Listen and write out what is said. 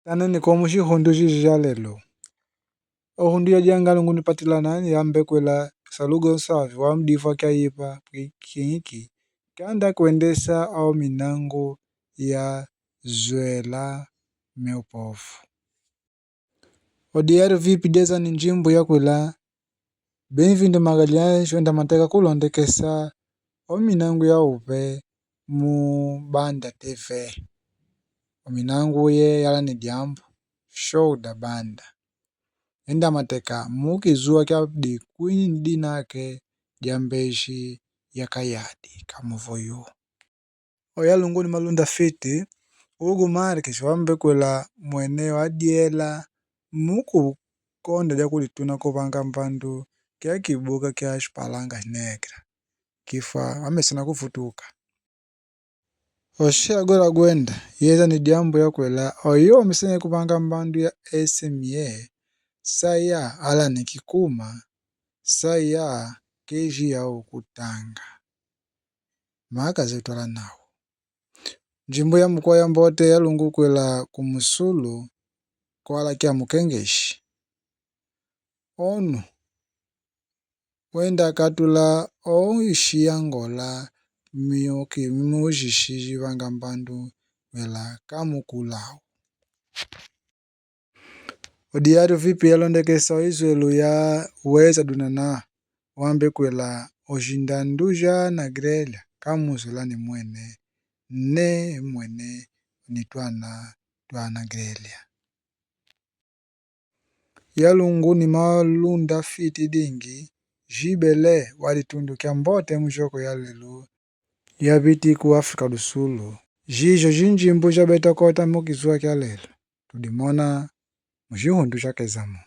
Tanene komu xihundu xixi xa lelo. Ohundu ya janga lungu ni patilana yambe kwela salugo safi wa mdifa kya yipa kiniki kanda kuendesa au minango ya zwela meupofu. Odiero vipi deza ni njimbo ya kwela Benvinde Magalhães shwenda mateka kulondekesa ominango ya upe mu banda TV. Ominango ye yala ni diambo show da banda. Enda mateka mukizua kya di queen dinake diambeshi ya kayadi kamuvoyu. Oya lungu ni malunda fiti ugu marike shwambe kwela mwene wa diela muku konde dia kulituna kubanga mbandu kya kibuga kya shpalanga negra. Kifa amesina kufutuka. Oshia gora gwenda yeza ni diambo ya kwela oyo mesene kubanga mbandu ya SMA saya ala ni kikuma saya keji ya ukutanga. Maka zetu ala nao. Njimbo ya mkwa ya mbote ya lungu kwela kumusulu kwa ala kia mukengeshi. Onu wenda katula ishi Angola miyoki mujishiji wanga mbandu wela kamukulao. Odiaro vipi ya londekesa izuelu ya uweza dunana wambe kwela ojindanduja na grela kamuzula ni mwene ne mwene ni tuana grela. Ya lungu ni malunda fiti dingi jibele walitundu kia mbote mjoko ya lelu ya biti ku Afrika do Sul. Jijo jinjimbo ja beta kota mukizua kia lelu. Tudimona mjihundu ja kezamo.